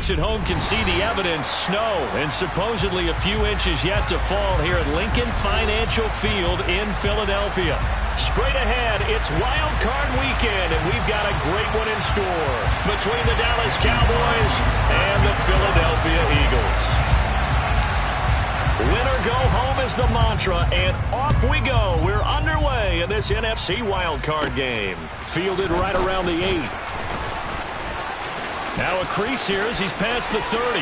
folks at home can see the evidence. Snow and supposedly a few inches yet to fall here at Lincoln Financial Field in Philadelphia. Straight ahead, it's Wild Card Weekend, and we've got a great one in store between the Dallas Cowboys and the Philadelphia Eagles. Win or go home is the mantra, and off we go. We're underway in this NFC Wild Card game. Fielded right around the 8. Now a crease here as he's past the 30.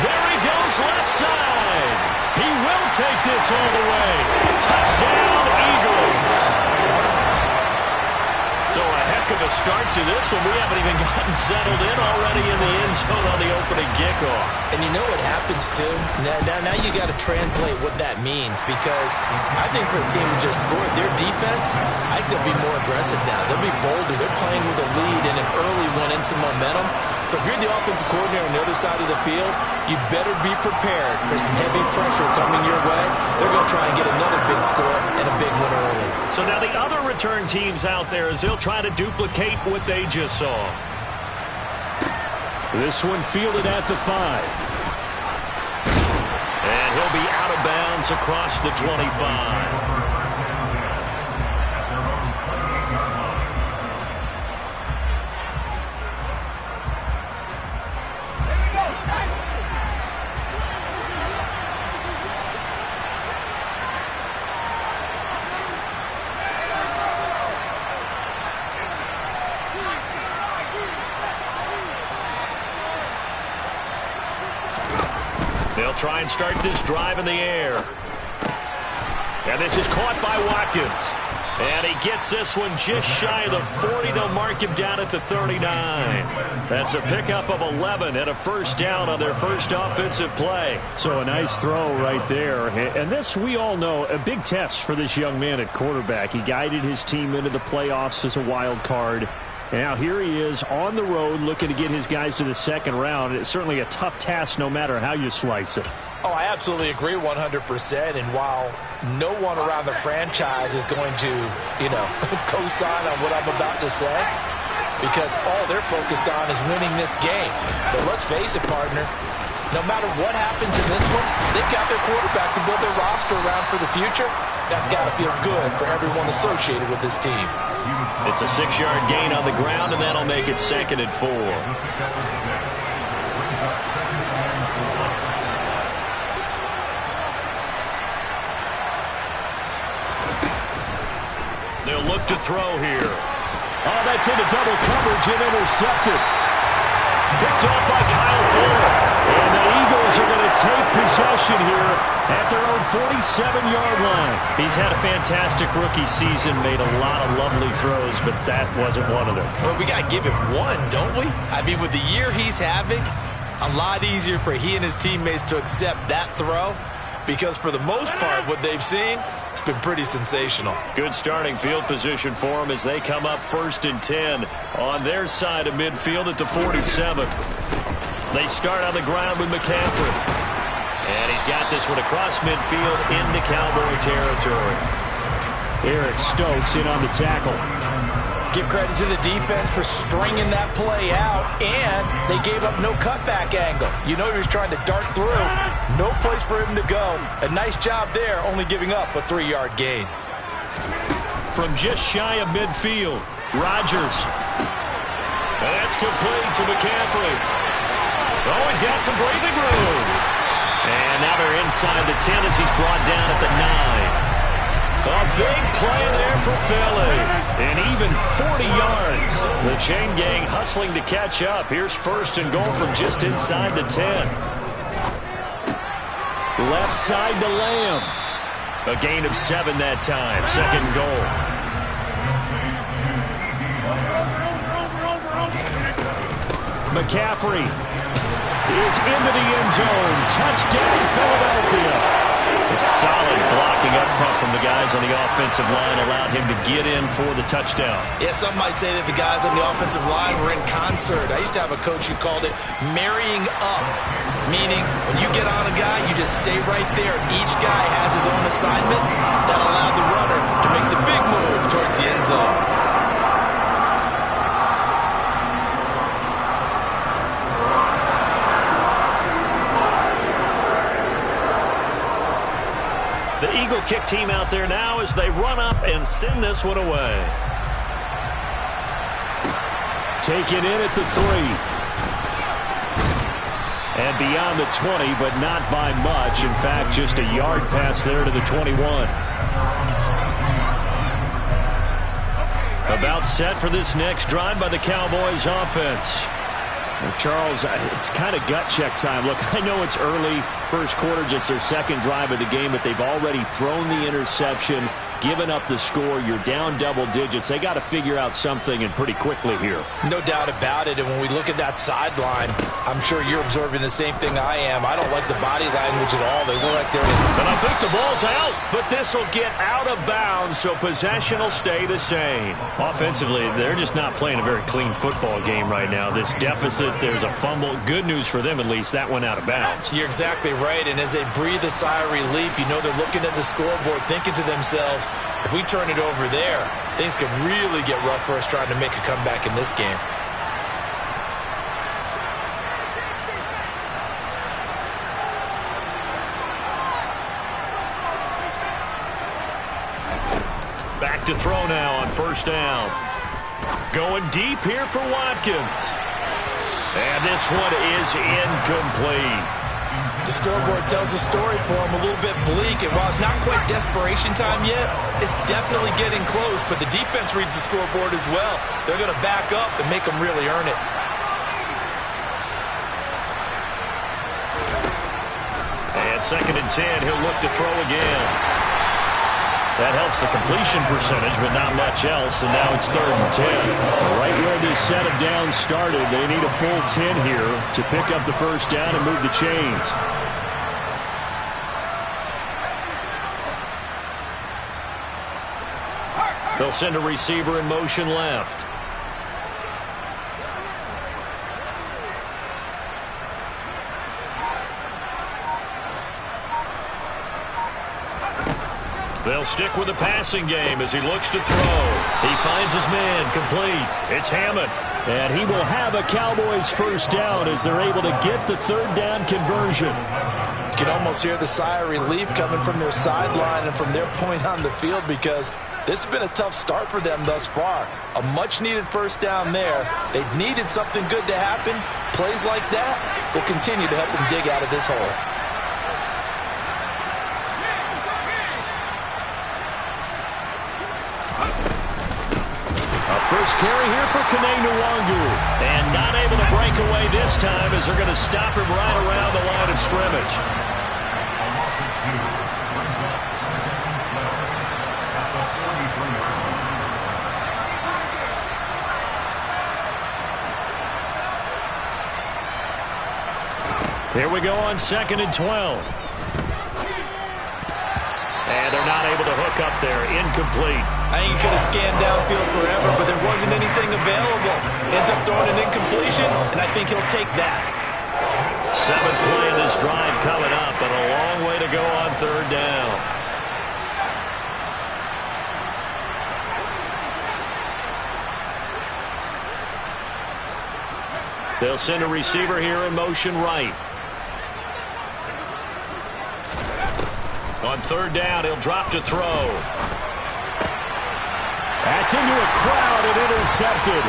There he goes, left side. He will take this all the way. Touchdown, Eagles. So a heck of a start to this one. We haven't even gotten settled in already in the end zone on the opening kickoff. And you know what happens, too? Now you got to translate what that means, because I think for the team to just score their defense, I think they'll be more aggressive now. They'll be bolder. They're playing with a lead and an early one and some momentum. So if you're the offensive coordinator on the other side of the field, you better be prepared for some heavy pressure coming your way. They're going to try and get another big score and a big one early. So now the other return teams out there, as they'll try to duplicate what they just saw. This one fielded at the 5. And he'll be out of bounds across the 25. They'll try and start this drive in the air. And this is caught by Watkins. And he gets this one just shy of the 40. They'll mark him down at the 39. That's a pickup of 11 and a first down on their first offensive play. So a nice throw right there. And this, we all know, a big test for this young man at quarterback. He guided his team into the playoffs as a wild card. Now here he is on the road looking to get his guys to the second round. It's certainly a tough task no matter how you slice it. Oh, I absolutely agree 100%. And while no one around the franchise is going to, co-sign on what I'm about to say, because all they're focused on is winning this game. But let's face it, partner, no matter what happens in this one, they've got their quarterback to build their roster around for the future. That's got to feel good for everyone associated with this team. It's a 6-yard gain on the ground, and that'll make it 2nd and 4. They'll look to throw here. Oh, that's into double coverage and intercepted. Picked off by Kyle Fuller. And the Eagles are going to take possession here at their own 47-yard line. He's had a fantastic rookie season, made a lot of lovely throws, but that wasn't one of them. Well, we got to give him one, don't we? I mean, with the year he's having, a lot easier for he and his teammates to accept that throw, because for the most part, what they've seen, it's been pretty sensational. Good starting field position for them as they come up 1st and 10 on their side of midfield at the 47. They start on the ground with McCaffrey. And he's got this one across midfield into Cowboy territory. Eric Stokes in on the tackle. Give credit to the defense for stringing that play out, and they gave up no cutback angle. You know he was trying to dart through. No place for him to go. A nice job there, only giving up a 3-yard gain. From just shy of midfield, Rodgers. And that's complete to McCaffrey. Oh, he's got some breathing room. And now they're inside the 10 as he's brought down at the 9. A big play there for Philly. And even 40 yards. The chain gang hustling to catch up. Here's 1st and goal from just inside the 10. Left side to Lamb. A gain of 7 that time. 2nd goal. McCaffrey is into the end zone. Touchdown, Philadelphia. A solid blocking up front from the guys on the offensive line allowed him to get in for the touchdown. Yeah, some might say that the guys on the offensive line were in concert. I used to have a coach who called it marrying up, meaning when you get on a guy, you just stay right there. Each guy has his own assignment that allowed the runner to make the big move towards the end zone. kick team out there now as they run up and send this one away. Taken in at the 3. And beyond the 20, but not by much. In fact, just a yard pass there to the 21. About set for this next drive by the Cowboys offense. Well, Charles, it's kind of gut check time. Look, I know it's early, first quarter, just their second drive of the game, but they've already thrown the interception, given up the score. You're down double digits. They got to figure out something, and pretty quickly here. No doubt about it. And when we look at that sideline, I'm sure you're observing the same thing I am. I don't like the body language at all. They look like they're... And I think the ball's out, but this will get out of bounds, so possession will stay the same. Offensively, they're just not playing a very clean football game right now. This deficit, there's a fumble. Good news for them, at least. That went out of bounds. You're exactly right. And as they breathe a sigh of relief, you know they're looking at the scoreboard, thinking to themselves, if we turn it over there, things could really get rough for us trying to make a comeback in this game. Back to throw now on first down. Going deep here for Watkins. And this one is incomplete. The scoreboard tells a story for him, a little bit bleak, and while it's not quite desperation time yet, it's definitely getting close, but the defense reads the scoreboard as well. They're going to back up and make them really earn it. And 2nd and 10, he'll look to throw again. That helps the completion percentage, but not much else, and now it's 3rd and 10. Right where this set of downs started, they need a full 10 here to pick up the first down and move the chains. They'll send a receiver in motion left. They'll stick with the passing game as he looks to throw. He finds his man complete. It's Hammond. And he will have a Cowboys first down as they're able to get the 3rd down conversion. You can almost hear the sigh of relief coming from their sideline and from their point on the field because this has been a tough start for them thus far. A much-needed first down there. They needed something good to happen. Plays like that will continue to help them dig out of this hole. First carry here for Kene Nwangu. And not able to break away this time as they're going to stop him right around the line of scrimmage. Here we go on 2nd and 12. And they're not able to hook up there. Incomplete. I think he could have scanned downfield forever, but there wasn't anything available. Ends up throwing an incompletion, and I think he'll take that. 7th play of this drive coming up, and a long way to go on 3rd down. They'll send a receiver here in motion right. On 3rd down, he'll drop to throw. That's into a crowd and intercepted.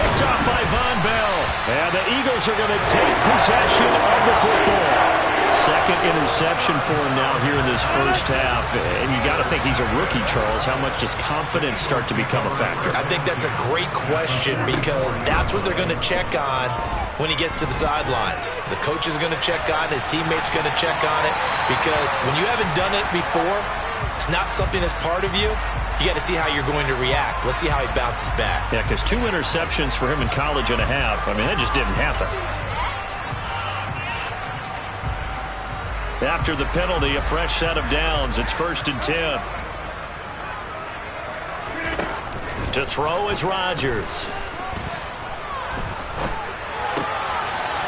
Picked off by Von Bell. And the Eagles are going to take possession of the football. 2nd interception for him now here in this first half. And you got to think he's a rookie, Charles. How much does confidence start to become a factor? I think that's a great question because that's what they're going to check on when he gets to the sidelines. The coach is going to check on it. His teammates going to check on it because when you haven't done it before, it's not something that's part of you. You got to see how you're going to react. Let's see how he bounces back. Yeah, because 2 interceptions for him in college and a half. I mean, that just didn't happen. After the penalty, a fresh set of downs. It's 1st and 10. To throw is Rodgers.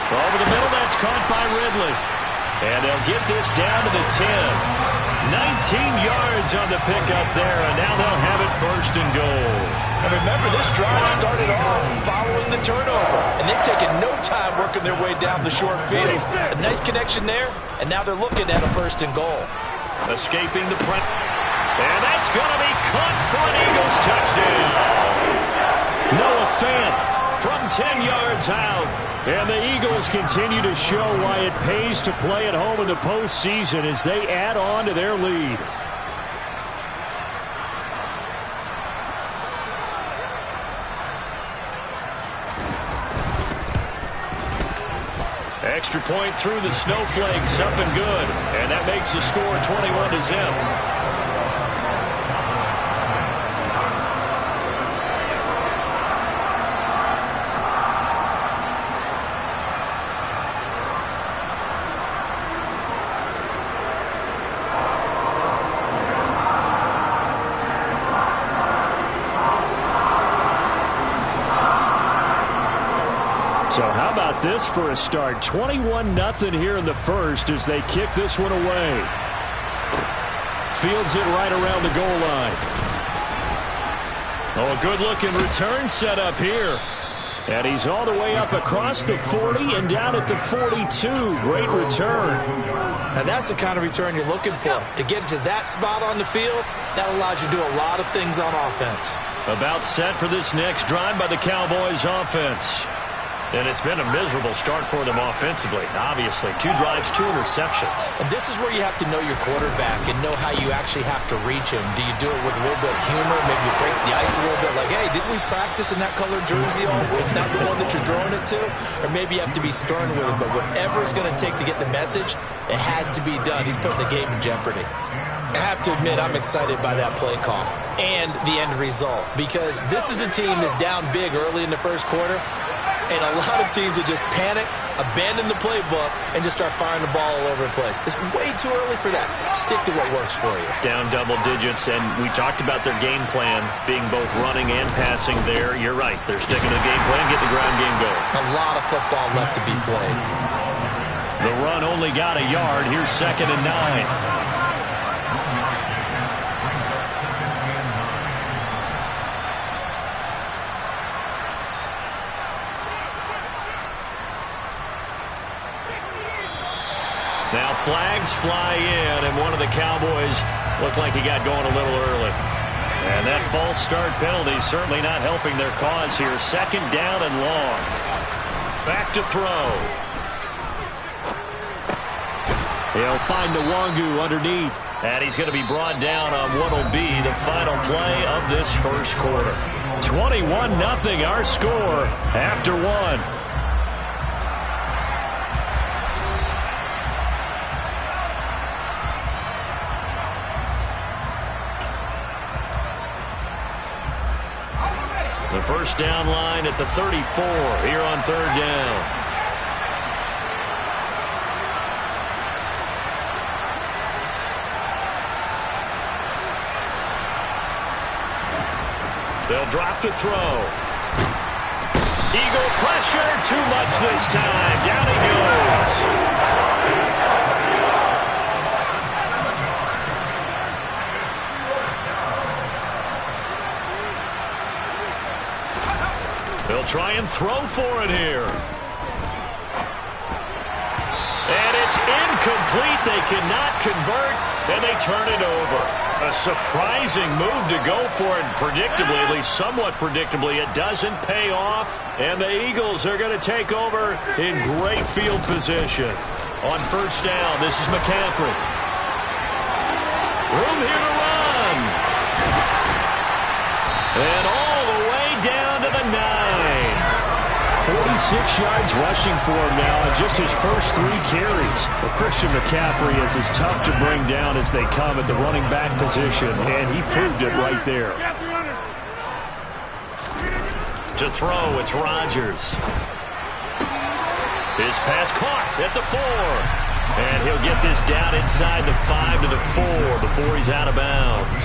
Over the middle, that's caught by Ridley. And they'll get this down to the 10. 19 yards on the pickup there, and now they'll have it 1st and goal. And remember, this drive started off following the turnover, and they've taken no time working their way down the short field. A nice connection there, and now they're looking at a 1st and goal. Escaping the press. And that's going to be caught for an Eagles touchdown. Noah Fant from 10 yards out. And the Eagles continue to show why it pays to play at home in the postseason as they add on to their lead. Extra point through the snowflakes, up and good. And that makes the score 21-0. So how about this for a start? 21-0 here in the first as they kick this one away. Fields it right around the goal line. Oh, a good-looking return set up here. And he's all the way up across the 40 and down at the 42. Great return. Now that's the kind of return you're looking for. To get to that spot on the field, that allows you to do a lot of things on offense. About set for this next drive by the Cowboys offense. And it's been a miserable start for them offensively. Obviously, 2 drives, 2 interceptions. And this is where you have to know your quarterback and know how you actually have to reach him. Do you do it with a little bit of humor? Maybe you break the ice a little bit like, hey, didn't we practice in that color jersey all week? Not the one that you're throwing it to? Or maybe you have to be stern with him. But whatever it's going to take to get the message, it has to be done. He's putting the game in jeopardy. I have to admit, I'm excited by that play call and the end result. Because this is a team that's down big early in the first quarter. And a lot of teams will just panic, abandon the playbook, and just start firing the ball all over the place. It's way too early for that. Stick to what works for you. Down double digits, and we talked about their game plan being both running and passing there. You're right. They're sticking to the game plan, getting the ground game going. A lot of football left to be played. The run only got a yard. Here's 2nd and 9. Now flags fly in, and one of the Cowboys looked like he got going a little early. And that false start penalty certainly not helping their cause here. 2nd down and long. Back to throw. He'll find Nwangu underneath. And he's going to be brought down on what will be the final play of this first quarter. 21-0 our score after 1. The first down line at the 34 here on 3rd down. They'll drop to throw. Eagle pressure, too much this time. Down he goes. They'll try and throw for it here. And it's incomplete. They cannot convert, and they turn it over. A surprising move to go for it, predictably, at least somewhat predictably. It doesn't pay off, and the Eagles are going to take over in great field position. On 1st down, this is McCaffrey. Room here to run. And all the way down to the 9. 46 yards rushing for him now in just his first 3 carries. Well, Christian McCaffrey is as tough to bring down as they come at the running back position, and he proved it right there. To throw, it's Rodgers. His pass caught at the 4. And he'll get this down inside the 5 to the 4 before he's out of bounds.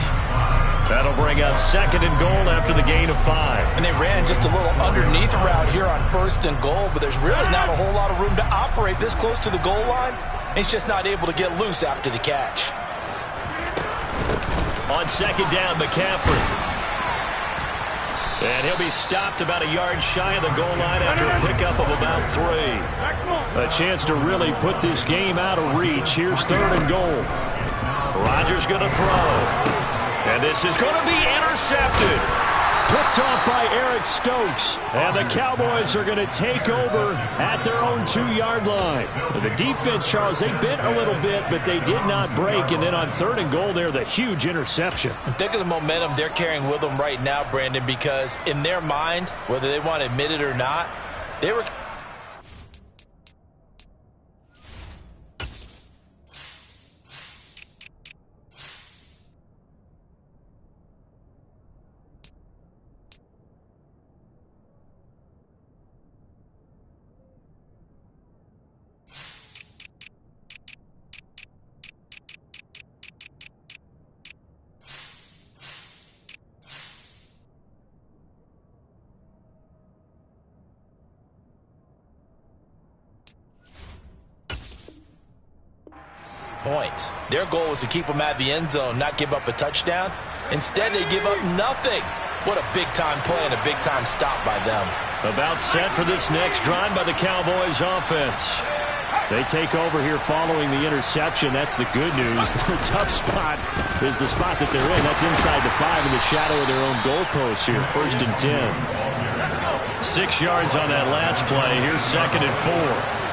That'll bring up 2nd and goal after the gain of 5. And they ran just a little underneath route here on 1st and goal, but there's really not a whole lot of room to operate this close to the goal line. He's just not able to get loose after the catch. On 2nd down, McCaffrey. And he'll be stopped about a yard shy of the goal line after a pickup of about 3. A chance to really put this game out of reach. Here's 3rd and goal. Rodgers going to throw. And this is going to be intercepted. Picked off by Eric Stokes. And the Cowboys are going to take over at their own 2-yard line. The defense, Charles, they bent a little bit, but they did not break. And then on 3rd and goal there, the huge interception. Think of the momentum they're carrying with them right now, Brandon, because in their mind, whether they want to admit it or not, they were... points. Their goal was to keep them at the end zone, not give up a touchdown. Instead, they give up nothing. What a big-time play and a big-time stop by them. About set for this next drive by the Cowboys offense. They take over here following the interception. That's the good news. The tough spot is the spot that they're in. That's inside the 5 in the shadow of their own goalpost here. 1st and 10. 6 yards on that last play. Here's 2nd and 4.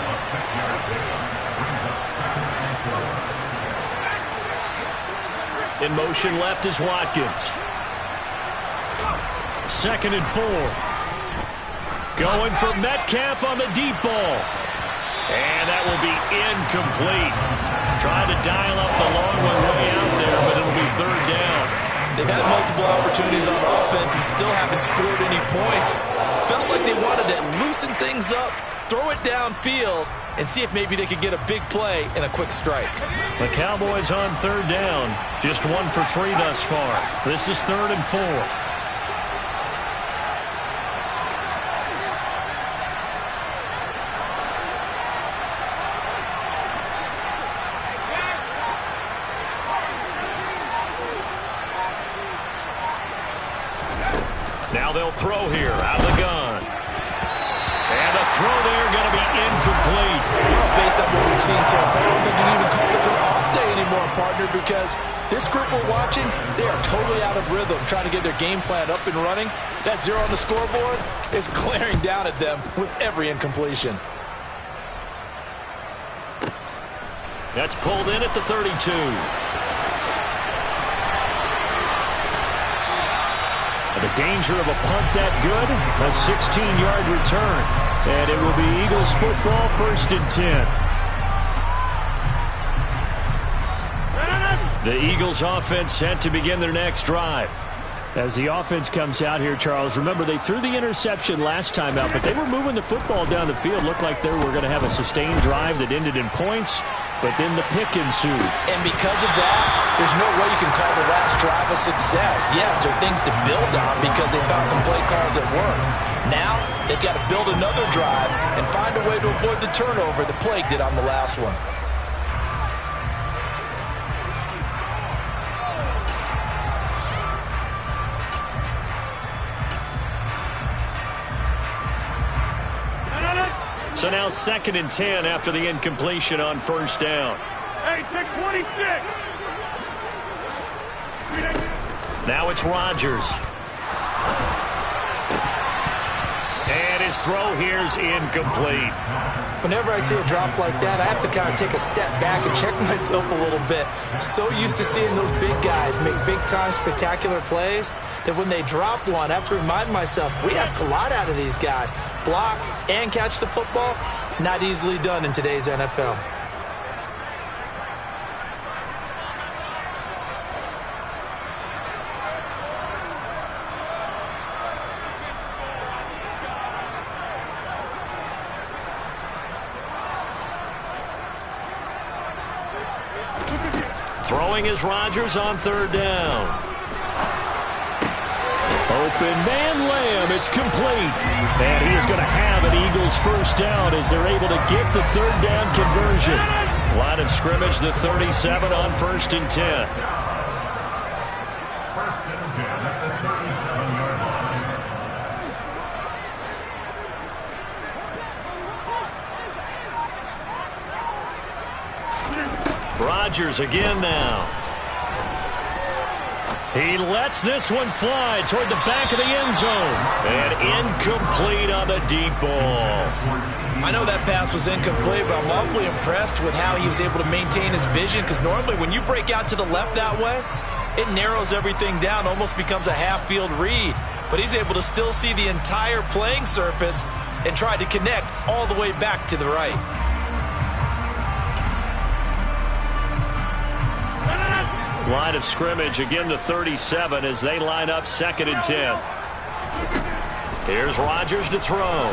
In motion left is Watkins. 2nd and 4. Going for Metcalf on the deep ball. And that will be incomplete. Trying to dial up the long one way out there, but it'll be 3rd down. They've had multiple opportunities on offense and still haven't scored any points. Felt like they wanted to loosen things up, throw it downfield, and see if maybe they could get a big play and a quick strike. The Cowboys on 3rd down. Just 1 for 3 thus far. This is 3rd and 4. Now they'll throw here out of the gun. And the throw there going to be incomplete. Well, based on what we've seen so far, I don't think you can even call this an off day anymore, partner, because this group we're watching, they are totally out of rhythm, trying to get their game plan up and running. That 0 on the scoreboard is glaring down at them with every incompletion. That's pulled in at the 32. The danger of a punt that good, a 16-yard return. And it will be Eagles football, 1st and 10. The Eagles offense set to begin their next drive. As the offense comes out here, Charles, remember they threw the interception last time out, but they were moving the football down the field. Looked like they were going to have a sustained drive that ended in points, but then the pick ensued. And because of that, there's no way you can call the last drive a success. Yes, there are things to build on because they found some play calls that work. Now, they've got to build another drive and find a way to avoid the turnover that plagued it on the last one. So now 2nd and 10 after the incompletion on 1st down. Hey, 626. Now it's Rodgers. And his throw here is incomplete. Whenever I see a drop like that, I have to kind of take a step back and check myself a little bit. So used to seeing those big guys make big-time spectacular plays that when they drop one, I have to remind myself, we ask a lot out of these guys. Block and catch the football, not easily done in today's NFL. Throwing is Rodgers on 3rd down. Open man Lamb, it's complete. And he is going to have an Eagles 1st down as they're able to get the 3rd down conversion. Line of scrimmage, the 37 on 1st and 10. Rodgers again now. He lets this one fly toward the back of the end zone. And incomplete on the deep ball. I know that pass was incomplete, but I'm awfully impressed with how he was able to maintain his vision, because normally when you break out to the left that way, it narrows everything down, almost becomes a half-field read. But he's able to still see the entire playing surface and try to connect all the way back to the right. Line of scrimmage, again the 37 as they line up 2nd and 10. Here's Rodgers to throw.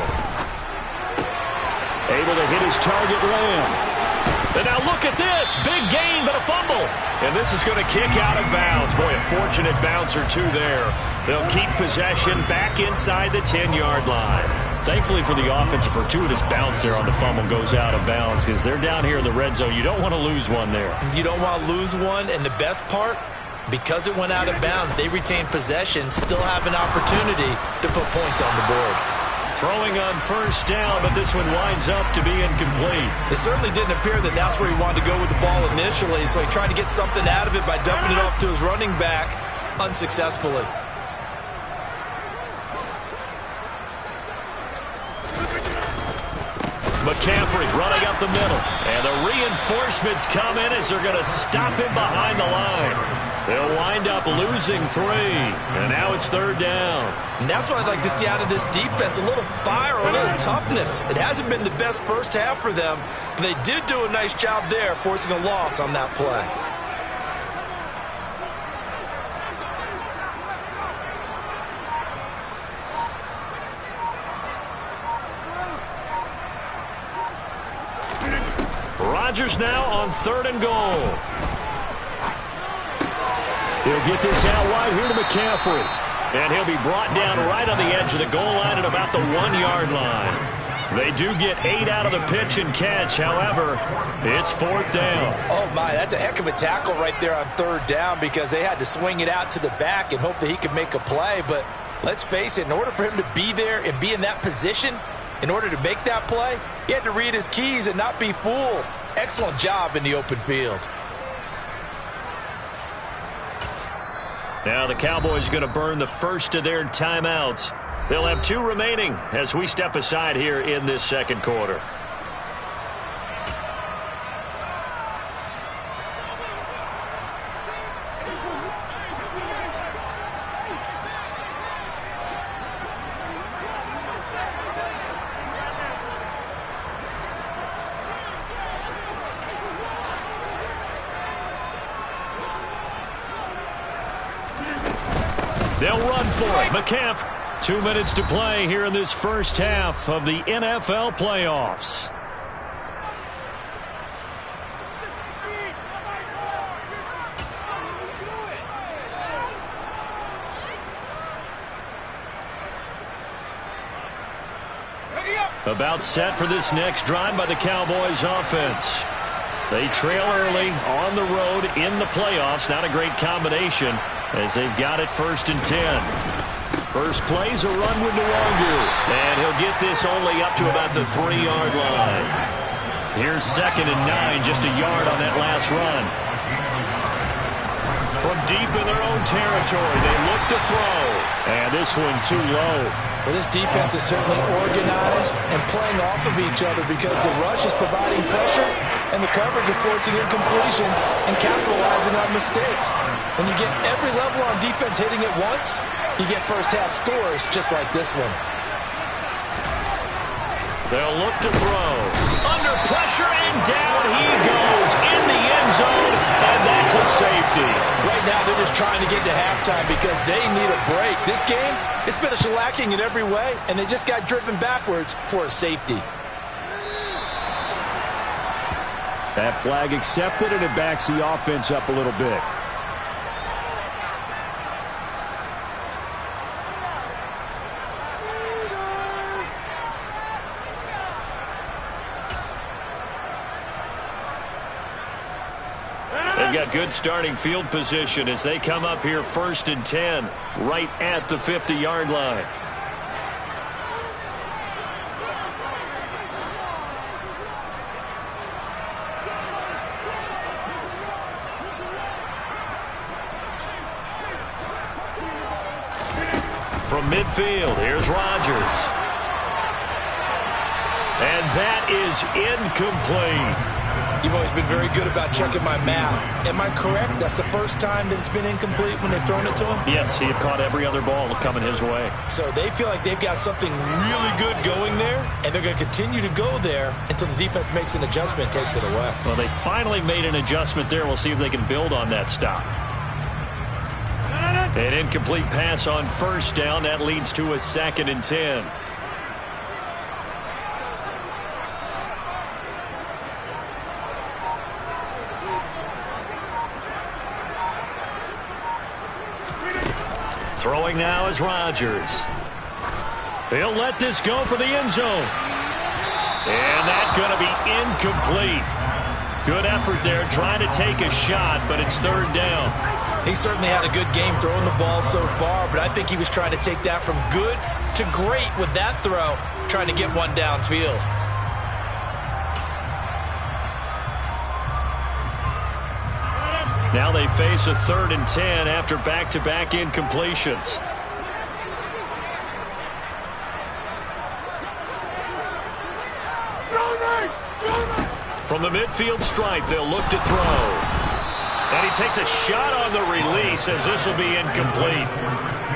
Able to hit his target, Lamb. And now look at this. Big gain, but a fumble. And this is going to kick out of bounds. Boy, a fortunate bounce or two there. They'll keep possession back inside the 10-yard line. Thankfully for the offense, a fortuitous bounce there on the fumble goes out of bounds, because they're down here in the red zone. You don't want to lose one there. You don't want to lose one, and the best part, because it went out of bounds, they retain possession, still have an opportunity to put points on the board. Throwing on 1st down, but this one winds up to be incomplete. It certainly didn't appear that that's where he wanted to go with the ball initially, so he tried to get something out of it by dumping it off to his running back unsuccessfully. McCaffrey running up the middle. And the reinforcements come in as they're going to stop him behind the line. They'll wind up losing 3. And now it's 3rd down. And that's what I'd like to see out of this defense. A little fire, a little toughness. It hasn't been the best first half for them, but they did do a nice job there, forcing a loss on that play. Rodgers now on 3rd and goal. He'll get this out wide here to McCaffrey. And he'll be brought down right on the edge of the goal line at about the 1-yard line. They do get 8 out of the pitch and catch. However, it's 4th down. Oh, my, that's a heck of a tackle right there on 3rd down, because they had to swing it out to the back and hope that he could make a play. But let's face it, in order for him to be there and be in that position, in order to make that play, he had to read his keys and not be fooled. Excellent job in the open field. Now the Cowboys going to burn the first of their timeouts. They'll have 2 remaining as we step aside here in this 2nd quarter. They'll run for it. McCaffrey. 2 minutes to play here in this first half of the NFL playoffs. About set for this next drive by the Cowboys offense. They trail early on the road in the playoffs. Not a great combination as they've got it 1st and 10. First play's a run with Nwangu. And he'll get this only up to about the 3-yard line. Here's 2nd and 9, just a yard on that last run. From deep in their own territory, they look to throw. And this one too low. Well, this defense is certainly organized and playing off of each other, because the rush is providing pressure and the coverage is forcing incompletions and capitalizing on mistakes. When you get every level on defense hitting it once, you get first-half scores just like this one. They'll look to throw. Under pressure, and down he goes in the end zone, and that's a safety. Right now, they're just trying to get to halftime because they need a break. This game, it's been a shellacking in every way, and they just got driven backwards for a safety. That flag accepted, and it backs the offense up a little bit. They've got good starting field position as they come up here 1st and 10, right at the 50-yard line. From midfield, here's Rodgers. And that is incomplete. You've always been very good about checking my math. Am I correct? That's the first time that it's been incomplete when they've thrown it to him? Yes, he had caught every other ball coming his way. So they feel like they've got something really good going there, and they're going to continue to go there until the defense makes an adjustment and takes it away. Well, they finally made an adjustment there. We'll see if they can build on that stop. An incomplete pass on first down. That leads to a 2nd and 10. Throwing now is Rodgers. He'll let this go for the end zone. And that's going to be incomplete. Good effort there trying to take a shot, but it's 3rd down. He certainly had a good game throwing the ball so far, but I think he was trying to take that from good to great with that throw, trying to get one downfield. Now they face a 3rd and 10 after back-to-back incompletions. From the midfield stripe, they'll look to throw. And he takes a shot on the release as this will be incomplete.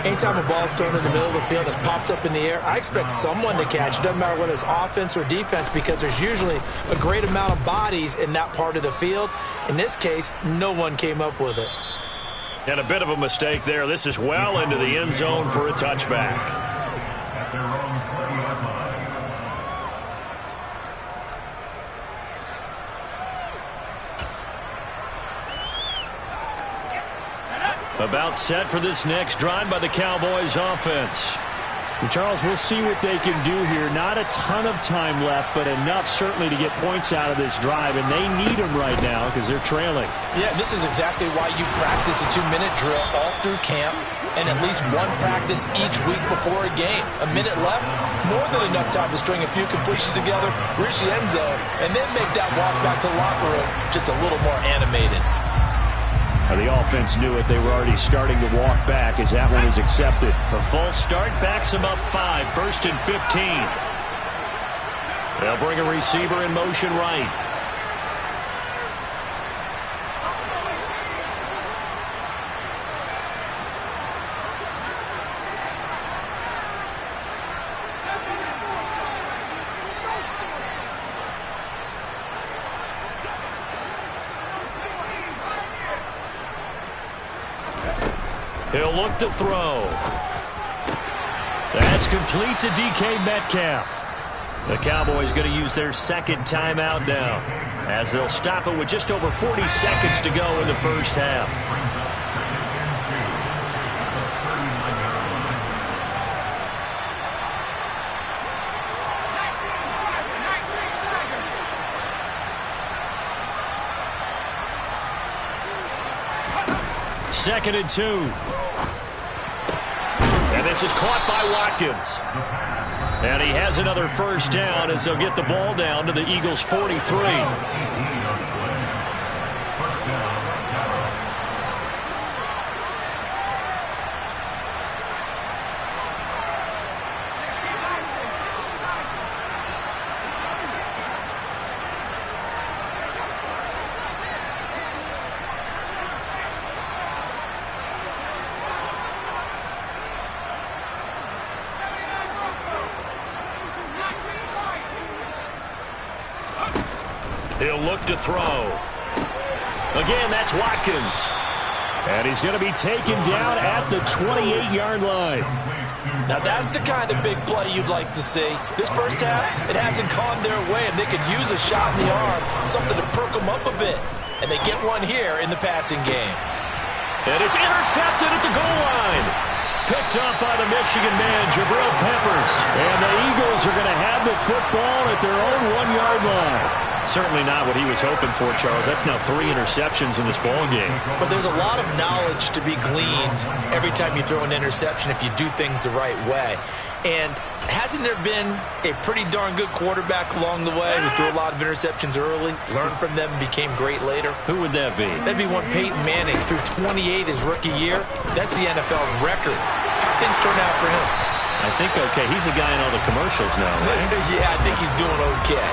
Anytime a ball's thrown in the middle of the field that's popped up in the air, I expect someone to catch. It doesn't matter whether it's offense or defense, because there's usually a great amount of bodies in that part of the field. In this case, no one came up with it. And a bit of a mistake there. This is well into the end zone for a touchback. About set for this next drive by the Cowboys offense. And Charles, we'll see what they can do here. Not a ton of time left, but enough certainly to get points out of this drive, and they need them right now because they're trailing. Yeah, this is exactly why you practice a 2-minute drill all through camp and at least one practice each week before a game. A minute left, more than enough time to string a few completions together, reach the end zone, and then make that walk back to the locker room just a little more animated. The offense knew it. They were already starting to walk back as that one is accepted. The false start backs them up 5, 1st and 15. They'll bring a receiver in motion right. He'll look to throw. That's complete to DK Metcalf. The Cowboys going to use their 2nd timeout now, as they'll stop it with just over 40 seconds to go in the first half. Second and 2. And this is caught by Watkins. And he has another first down as they'll get the ball down to the Eagles' 43. He'll look to throw. Again, that's Watkins. And he's going to be taken down at the 28-yard line. Now that's the kind of big play you'd like to see. This first half, it hasn't gone their way, and they could use a shot in the arm, something to perk them up a bit. And they get one here in the passing game. And it's intercepted at the goal line. Picked up by the Michigan man, Jabril Peppers. And the Eagles are going to have the football at their own 1-yard line. Certainly not what he was hoping for, Charles. That's now 3 interceptions in this ball game. But there's a lot of knowledge to be gleaned every time you throw an interception if you do things the right way. And hasn't there been a pretty darn good quarterback along the way who threw a lot of interceptions early, learned from them, and became great later? Who would that be? That'd be one Peyton Manning, threw 28 his rookie year. That's the NFL record. things turn out for him? I think okay. He's a guy in all the commercials now, right? Yeah, I think he's doing okay.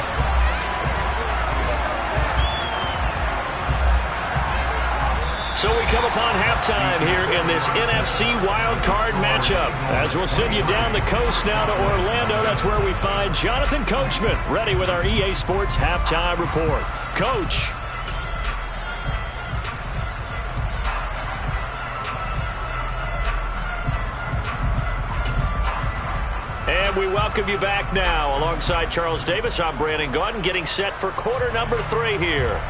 So we come upon halftime here in this NFC wildcard matchup. As we'll send you down the coast now to Orlando, that's where we find Jonathan Coachman, ready with our EA Sports halftime report. Coach. And we welcome you back now. Alongside Charles Davis, I'm Brandon Gaudin, getting set for quarter number 3 here.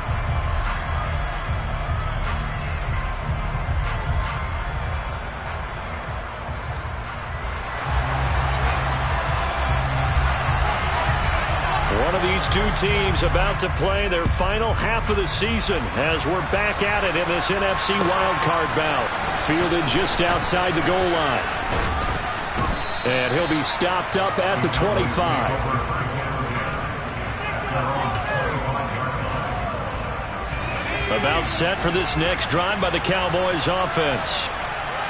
One of these two teams about to play their final half of the season as we're back at it in this NFC wildcard bout. Fielded just outside the goal line. And he'll be stopped up at the 25. About set for this next drive by the Cowboys offense.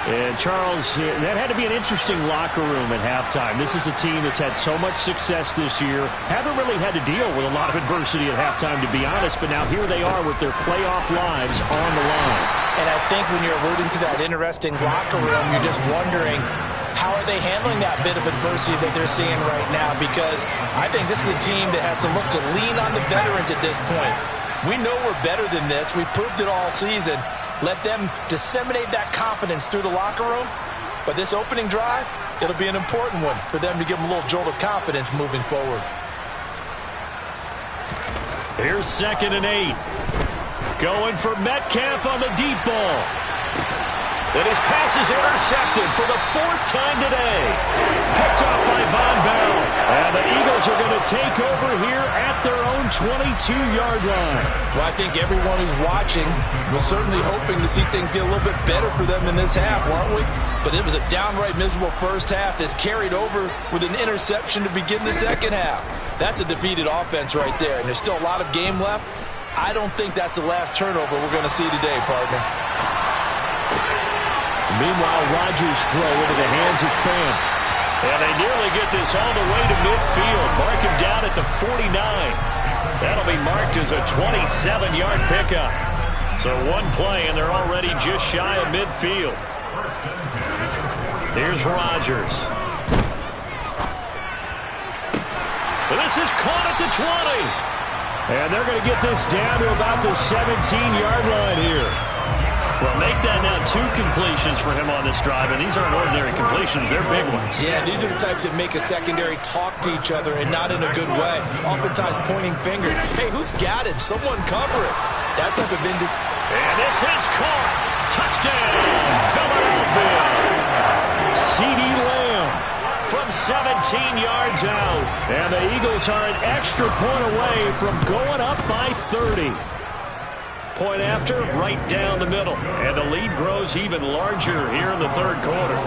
And, Charles, that had to be an interesting locker room at halftime. This is a team that's had so much success this year. Haven't really had to deal with a lot of adversity at halftime, to be honest. But now here they are with their playoff lives on the line. And I think when you're alluding to that interesting locker room, you're just wondering, how are they handling that bit of adversity that they're seeing right now? Because I think this is a team that has to look to lean on the veterans at this point. We know we're better than this. We've proved it all season. Let them disseminate that confidence through the locker room. But this opening drive, it'll be an important one for them to give them a little jolt of confidence moving forward. Here's 2nd and 8. Going for Metcalf on the deep ball. And his pass is intercepted for the 4th time today. Picked off by Von Bell. And the Eagles are going to take over here at their own 22-yard line. Well, I think everyone who's watching was certainly hoping to see things get a little bit better for them in this half, weren't we? But it was a downright miserable first half that's carried over with an interception to begin the second half. That's a defeated offense right there, and there's still a lot of game left. I don't think that's the last turnover we're going to see today, partner. Meanwhile, Rodgers' throw into the hands of Fant. And they nearly get this all the way to midfield. Mark him down at the 49. That'll be marked as a 27-yard pickup. So one play, and they're already just shy of midfield. Here's Rodgers. And this is caught at the 20. And they're going to get this down to about the 17-yard line here. Well, make that now 2 completions for him on this drive, and these aren't ordinary completions. They're big ones. Yeah, these are the types that make a secondary talk to each other, and not in a good way. Oftentimes pointing fingers. Hey, who's got him? Someone cover it. That type of And this is caught. Touchdown, Philadelphia. CeeDee Lamb from 17 yards out. And the Eagles are an extra point away from going up by 30. Point after, right down the middle. And the lead grows even larger here in the 3rd quarter.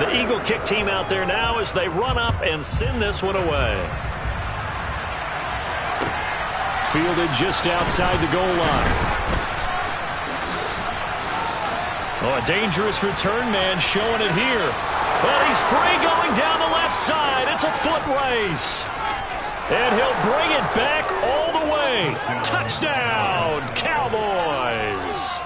The Eagle kick team out there now as they run up and send this one away. Fielded just outside the goal line. Oh, a dangerous return man showing it here. Well, he's free going down the left side. It's a foot race. And he'll bring it back all the way. Touchdown, Cowboys.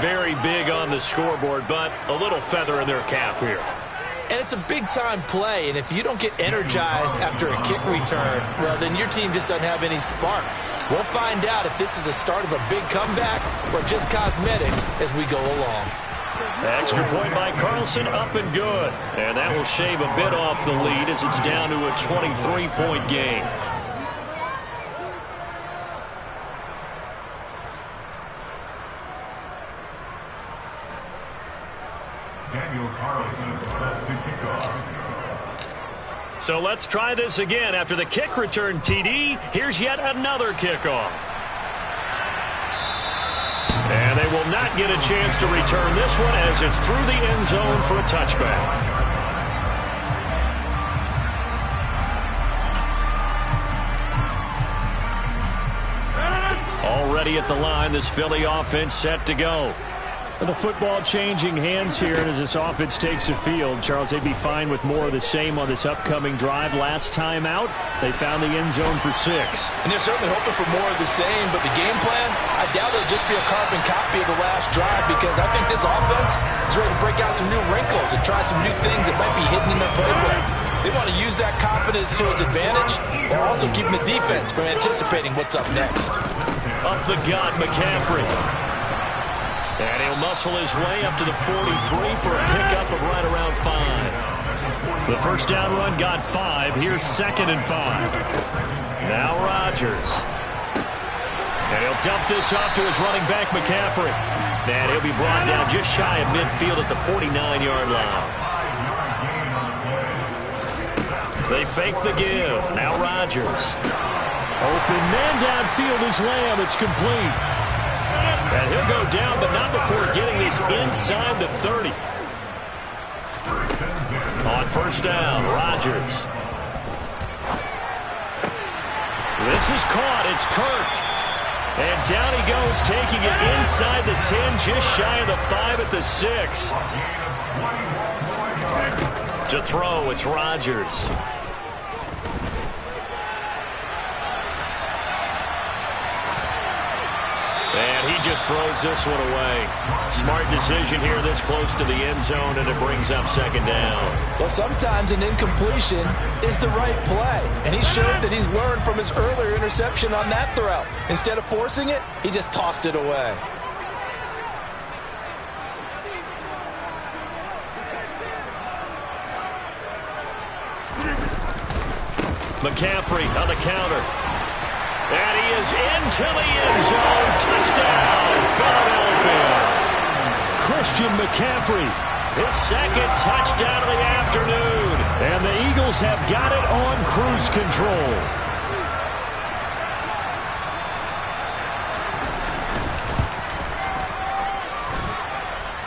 Very big on the scoreboard, but a little feather in their cap here. And it's a big-time play, and if you don't get energized after a kick return, well, then your team just doesn't have any spark. We'll find out if this is the start of a big comeback or just cosmetics as we go along. Extra point by Carlson, up and good. And that will shave a bit off the lead as it's down to a 23-point game. Daniel Carlson set to kick off. So let's try this again. After the kick return TD, here's yet another kickoff. And they will not get a chance to return this one as it's through the end zone for a touchback. Already at the line, this Philly offense set to go. The football changing hands here as this offense takes the field. Charles, they'd be fine with more of the same on this upcoming drive. Last time out, they found the end zone for 6. And they're certainly hoping for more of the same, but the game plan, I doubt it'll just be a carbon copy of the last drive because I think this offense is ready to break out some new wrinkles and try some new things that might be hidden in their playbook. They want to use that confidence to its advantage while also keeping the defense from anticipating what's up next. Up the gut, McCaffrey. And he'll muscle his way up to the 43 for a pickup of right around 5. The first down run got 5. Here's 2nd and 5. Now Rodgers. And he'll dump this off to his running back, McCaffrey. And he'll be brought down just shy of midfield at the 49-yard line. They fake the give. Now Rodgers. Open man downfield is Lamb. It's complete. And he'll go down, but not before getting this inside the 30. On first down, Rodgers. This is caught. It's Kirk. And down he goes, taking it inside the 10, just shy of the 5 at the 6. To throw, it's Rodgers. And he just throws this one away. Smart decision here this close to the end zone, and it brings up 2nd down. Well, sometimes an incompletion is the right play, and he showed that he's learned from his earlier interception on that throw. Instead of forcing it, he just tossed it away. McCaffrey on the counter. And he is into the end zone. Touchdown, Philadelphia. Christian McCaffrey. His 2nd touchdown of the afternoon. And the Eagles have got it on cruise control.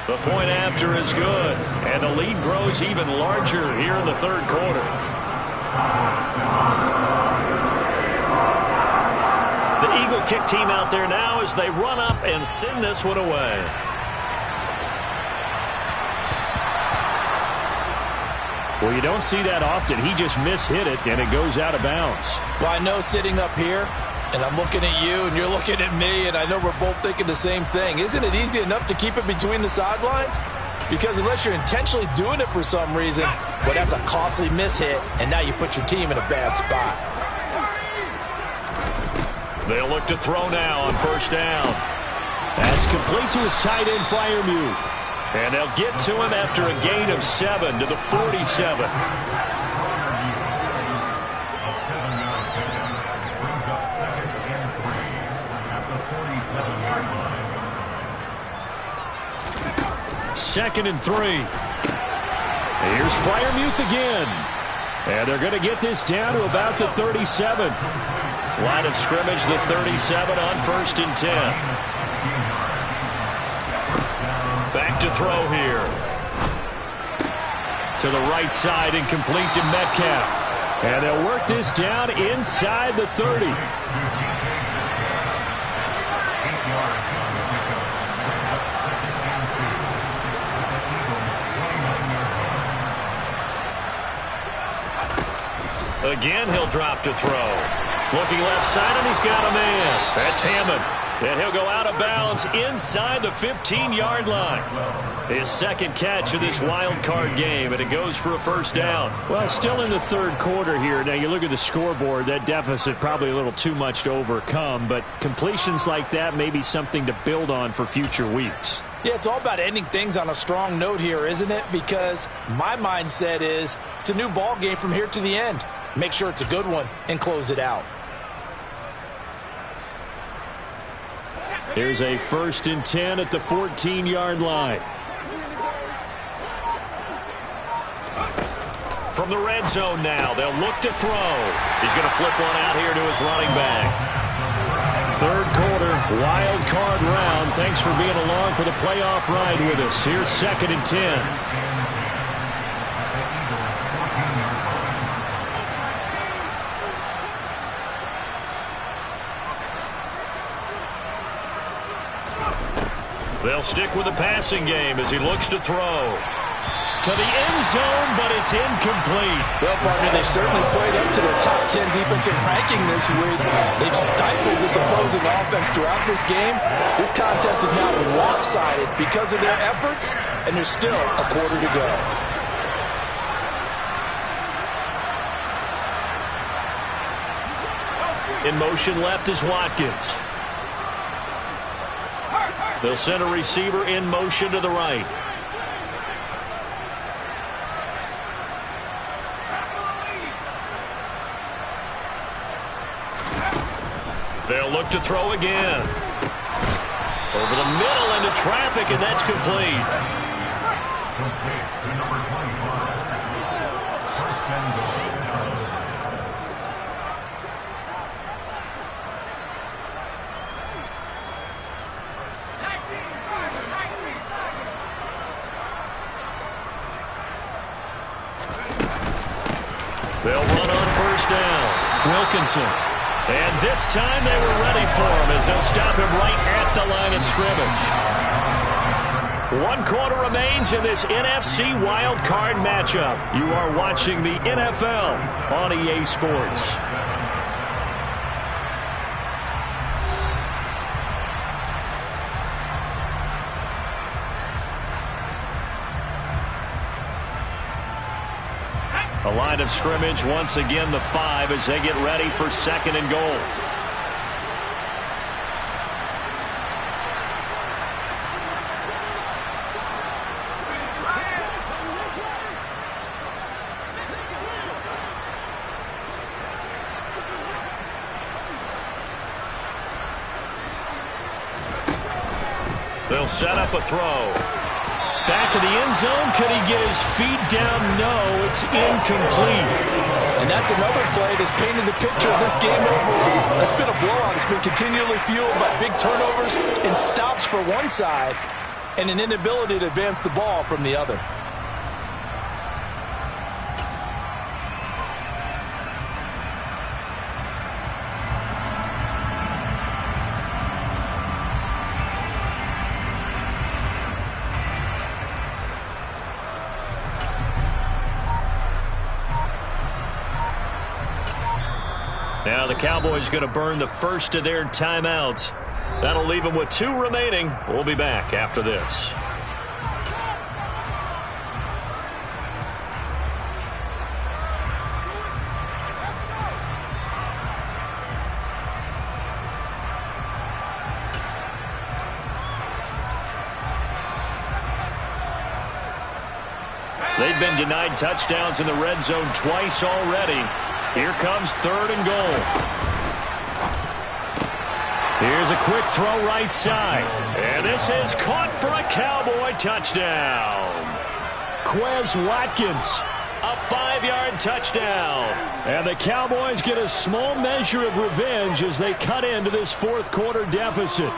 The point after is good. And the lead grows even larger here in the 3rd quarter. The Eagle kick team out there now as they run up and send this one away. Well, you don't see that often. He just mishit it, and it goes out of bounds. Well, I know sitting up here, and I'm looking at you, and you're looking at me, and I know we're both thinking the same thing. Isn't it easy enough to keep it between the sidelines? Because unless you're intentionally doing it for some reason, well, that's a costly mishit, and now you put your team in a bad spot. They'll look to throw now on first down. That's complete to his tight end, Freiermuth. And they'll get to him after a gain of 7 to the 47. Second and 3. Here's Freiermuth again. And they're going to get this down to about the 37. Line of scrimmage, the 37 on 1st and 10. Back to throw here. To the right side and complete to Metcalf. And they'll work this down inside the 30. Again, he'll drop to throw. Looking left side, and he's got a man. That's Hammond. And he'll go out of bounds inside the 15-yard line. His second catch of this wild card game, and it goes for a first down. Well, still in the third quarter here. Now, you look at the scoreboard, that deficit probably a little too much to overcome, but completions like that may be something to build on for future weeks. Yeah, it's all about ending things on a strong note here, isn't it? Because my mindset is it's a new ball game from here to the end. Make sure it's a good one and close it out. Here's a 1st and 10 at the 14-yard line. From the red zone now, they'll look to throw. He's going to flip one out here to his running back. Third quarter, wild card round. Thanks for being along for the playoff ride with us. Here's 2nd and 10. They'll stick with the passing game as he looks to throw. To the end zone, but it's incomplete. Well, partner, they certainly played up to their top 10 defensive ranking this week. They've stifled this opposing offense throughout this game. This contest is now lopsided because of their efforts, and there's still a quarter to go. In motion left is Watkins. They'll send a receiver in motion to the right. They'll look to throw again. Over the middle into traffic, and that's complete. Complete to number 25. First and goal. They'll run on first down. Wilkinson. And this time they were ready for him as they'll stop him right at the line of scrimmage. 1 quarter remains in this NFC wild card matchup. You are watching the NFL on EA Sports. A line of scrimmage, once again the 5 as they get ready for 2nd and goal. They'll set up a throw. Back of the end zone. Could he get his feet down? No, it's incomplete. And that's another play that's painted the picture of this game overall. It's been a blowout. It's been continually fueled by big turnovers and stops for one side and an inability to advance the ball from the other. Now the Cowboys going to burn the first of their timeouts. That'll leave them with 2 remaining. We'll be back after this. They've been denied touchdowns in the red zone twice already. Here comes 3rd and goal. Here's a quick throw right side. And this is caught for a Cowboy touchdown. Quez Watkins, a 5-yard touchdown. And the Cowboys get a small measure of revenge as they cut into this 4th quarter deficit.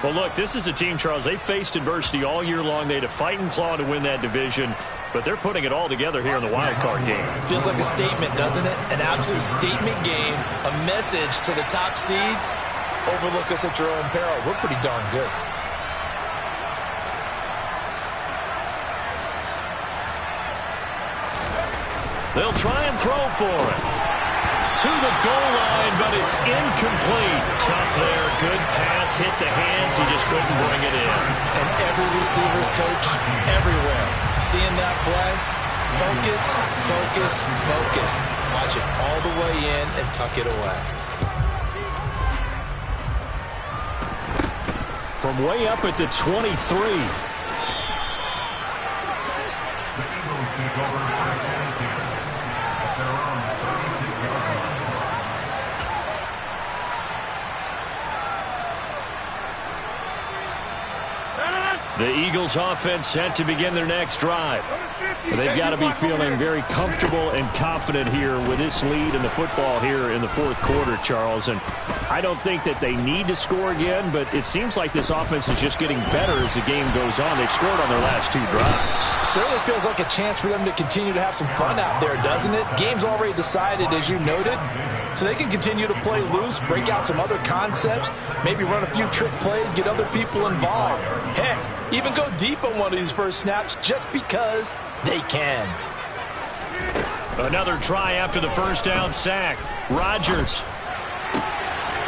Well, look, this is a team, Charles, they faced adversity all year long. They had to fight and claw to win that division, but they're putting it all together here in the wild card game. Feels like a statement, doesn't it? An absolute statement game, a message to the top seeds. Overlook us at your own peril. We're pretty darn good. They'll try and throw for it. To the goal line, but it's incomplete. Tough there. Good pass hit the hands. He just couldn't bring it in. And every receiver's coach everywhere, seeing that play, focus, focus, focus. Watch it all the way in and tuck it away. From way up at the 23. Take over first and 10 at their own 36-yard line. The Eagles offense set to begin their next drive. They've got to be feeling very comfortable and confident here with this lead in the football here in the fourth quarter, Charles. And I don't think that they need to score again, but it seems like this offense is just getting better as the game goes on. They've scored on their last 2 drives. Certainly feels like a chance for them to continue to have some fun out there, doesn't it? Game's already decided, as you noted, so they can continue to play loose, break out some other concepts, maybe run a few trick plays, get other people involved. Heck, even go deep on one of these first snaps just because they can. Another try after the first down sack. Rodgers.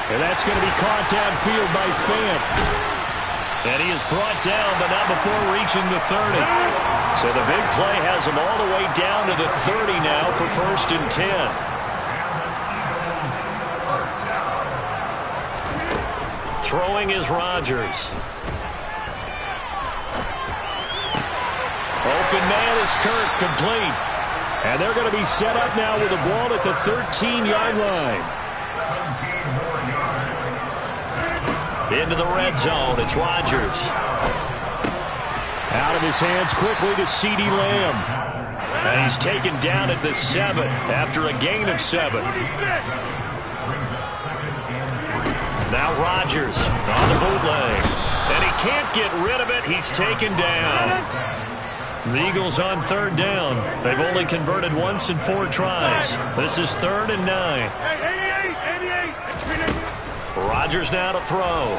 And that's going to be caught downfield by Fant. And he is brought down, but not before reaching the 30. So the big play has him all the way down to the 30 now for 1st and 10. Throwing is Rodgers. Open man is Kirk, complete. And they're going to be set up now with the ball at the 13-yard line. Into the red zone, it's Rodgers. Out of his hands quickly to CeeDee Lamb. And he's taken down at the 7 after a gain of 7. Now Rodgers on the bootleg. And he can't get rid of it. He's taken down. The Eagles on 3rd down. They've only converted once in 4 tries. This is 3rd and 9. Rodgers now to throw.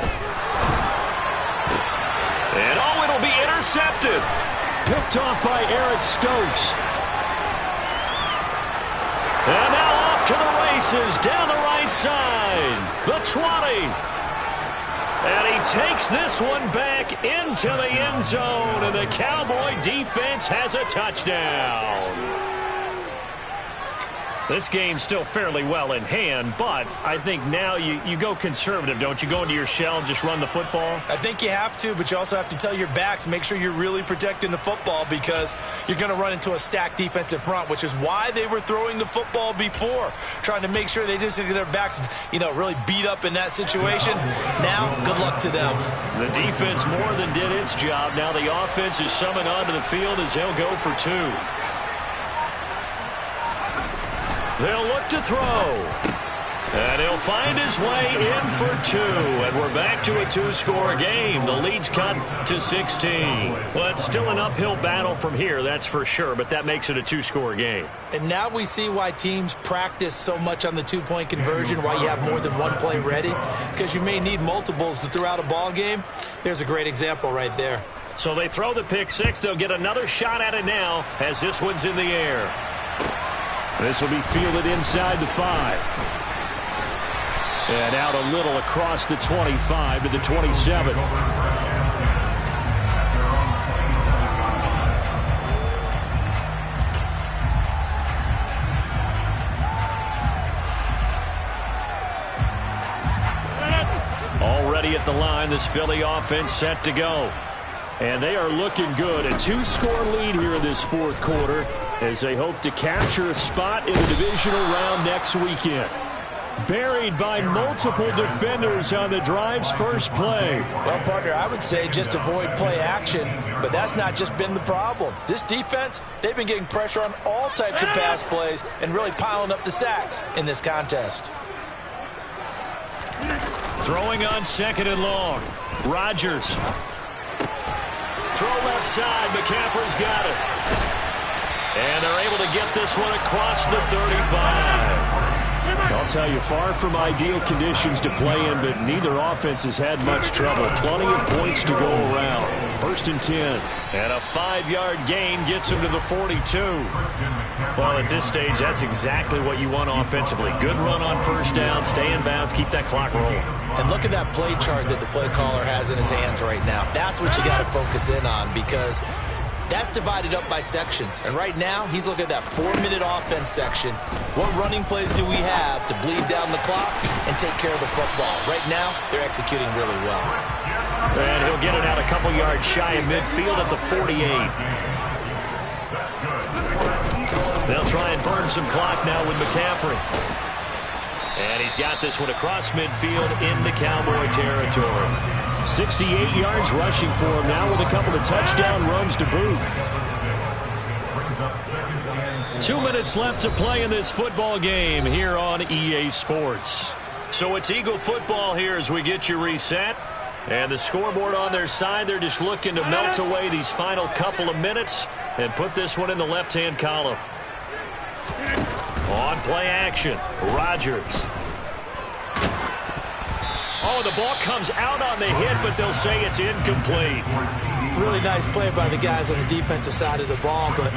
And oh, it'll be intercepted. Picked off by Eric Stokes. And now off to the races down the right side. The 20. And he takes this one back into the end zone. And the Cowboy defense has a touchdown. This game's still fairly well in hand, but I think now you go conservative, don't you? Go into your shell and just run the football? I think you have to, but you also have to tell your backs, make sure you're really protecting the football because you're going to run into a stacked defensive front, which is why they were throwing the football before, trying to make sure they just get their backs, really beat up in that situation. Now, good luck to them. The defense more than did its job. Now the offense is summoned onto the field as they'll go for 2. They'll look to throw. And he'll find his way in for 2. And we're back to a 2-score game. The lead's cut to 16. Well, it's still an uphill battle from here, that's for sure. But that makes it a 2-score game. And now we see why teams practice so much on the 2-point conversion, why you have more than one play ready. Because you may need multiples to throw out a ball game. There's a great example right there. So they throw the pick 6. They'll get another shot at it now as this one's in the air. This will be fielded inside the 5. And out a little across the 25 to the 27. Already at the line, this Philly offense set to go. And they are looking good. A 2-score lead here in this fourth quarter as they hope to capture a spot in the divisional round next weekend. Buried by multiple defenders on the drive's first play. Well, partner, I would say just avoid play action, but that's not just been the problem. This defense, they've been getting pressure on all types of pass plays and really piling up the sacks in this contest. Throwing on 2nd and long. Rodgers. Throw left side. McCaffrey's got it. And they're able to get this one across the 35. I'll tell you, far from ideal conditions to play in, but neither offense has had much trouble. Plenty of points to go around. 1st and 10. And a 5-yard gain gets him to the 42. Well, at this stage, that's exactly what you want offensively. Good run on 1st down, stay in bounds, keep that clock rolling. And look at that play chart that the play caller has in his hands right now. That's what you got to focus in on, because that's divided up by sections. And right now, he's looking at that 4-minute offense section. What running plays do we have to bleed down the clock and take care of the football? Right now, they're executing really well. And he'll get it out a couple yards shy of midfield at the 48. They'll try and burn some clock now with McCaffrey. And he's got this one across midfield into Cowboy territory. 68 yards rushing for him now with a couple of touchdown runs to boot. 2 minutes left to play in this football game here on EA Sports. So it's Eagle football here as we get you reset. And the scoreboard on their side, they're just looking to melt away these final couple of minutes and put this one in the left-hand column. On play action, Rodgers. Oh, the ball comes out on the hit, but they'll say it's incomplete. Really nice play by the guys on the defensive side of the ball, but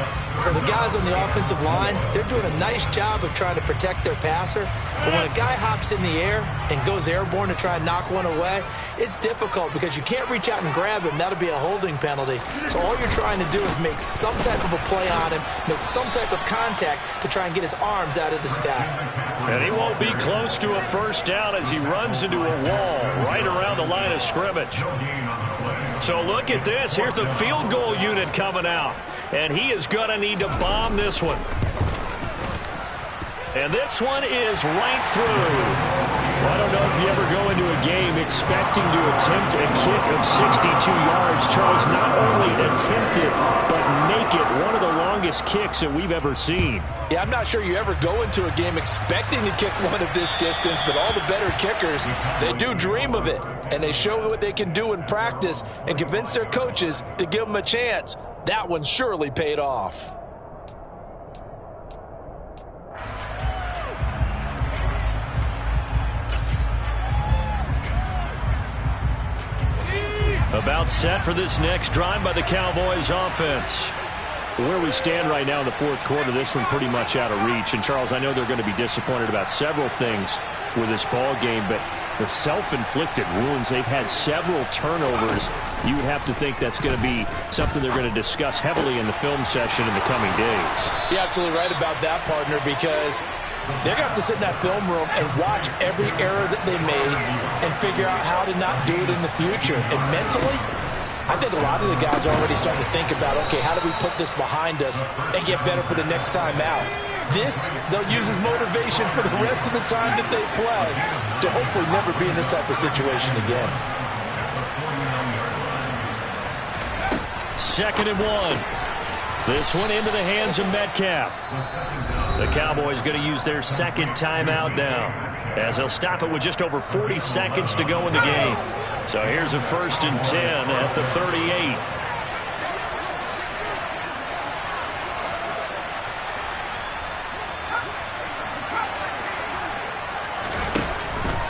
for the guys on the offensive line, they're doing a nice job of trying to protect their passer. But when a guy hops in the air and goes airborne to try and knock one away, it's difficult because you can't reach out and grab him. That'll be a holding penalty. So all you're trying to do is make some type of a play on him, make some type of contact to try and get his arms out of the sky. And he won't be close to a 1st down as he runs into a wall right around the line of scrimmage. So look at this. Here's the field goal unit coming out. And he is going to need to bomb this one. And this one is right through. Well, I don't know if you ever go into a game expecting to attempt a kick of 62 yards. Charles, not only attempt it, but make it one of the longest kicks that we've ever seen. Yeah, I'm not sure you ever go into a game expecting to kick one of this distance, but all the better kickers, they do dream of it. And they show what they can do in practice and convince their coaches to give them a chance. That one surely paid off. About set for this next drive by the Cowboys offense. Where we stand right now in the 4th quarter, this one pretty much out of reach. And, Charles, I know they're going to be disappointed about several things with this ball game, but the self-inflicted wounds, they've had several turnovers. You would have to think that's going to be something they're going to discuss heavily in the film session in the coming days. You're absolutely right about that, partner, because they're going to have to sit in that film room and watch every error that they made and figure out how to not do it in the future. And mentally, I think a lot of the guys are already starting to think about, okay, how do we put this behind us and get better for the next time out? This, they'll use as motivation for the rest of the time that they play to hopefully never be in this type of situation again. 2nd and 1. This one into the hands of Metcalf. The Cowboys going to use their 2nd timeout now, as they'll stop it with just over 40 seconds to go in the game. So here's a 1st and 10 at the 38.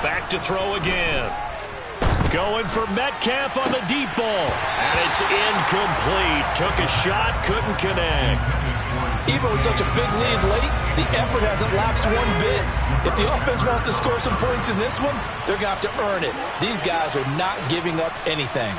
Back to throw again. Going for Metcalf on the deep ball. And it's incomplete. Took a shot, couldn't connect. Even with such a big lead late, the effort hasn't lapsed one bit. If the offense wants to score some points in this one, they're going to have to earn it. These guys are not giving up anything.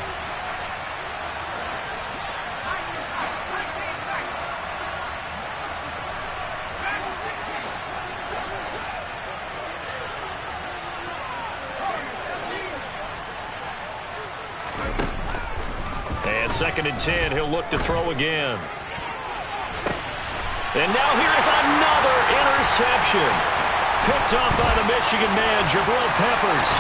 And 2nd and 10, he'll look to throw again. And now here's another interception. Picked off by the Michigan man, Jabril Peppers.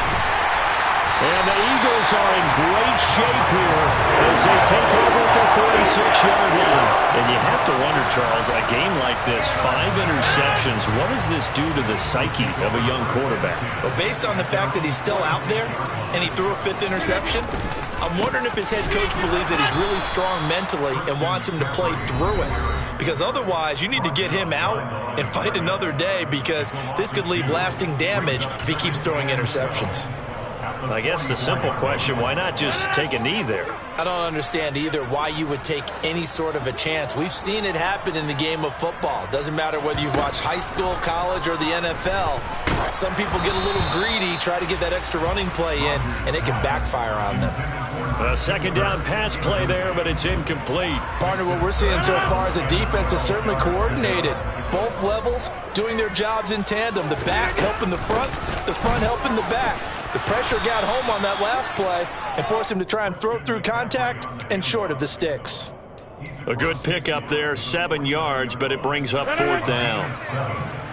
And the Eagles are in great shape here as they take over at their 46-yard line. And you have to wonder, Charles, a game like this, 5 interceptions, what does this do to the psyche of a young quarterback? But based on the fact that he's still out there and he threw a 5th interception, I'm wondering if his head coach believes that he's really strong mentally and wants him to play through it. because otherwise you need to get him out and fight another day, because this could leave lasting damage if he keeps throwing interceptions. I guess the simple question, why not just take a knee there? I don't understand either why you would take any sort of a chance. We've seen it happen in the game of football. Doesn't matter whether you've watched high school, college, or the NFL. Some people get a little greedy, try to get that extra running play in, and it can backfire on them. A second down pass play there, but it's incomplete. Partner, what we're seeing so far is the defense is certainly coordinated. Both levels doing their jobs in tandem. The back helping the front helping the back. The pressure got home on that last play and forced him to try and throw through contact and short of the sticks. A good pickup there, 7 yards, but it brings up 4th down.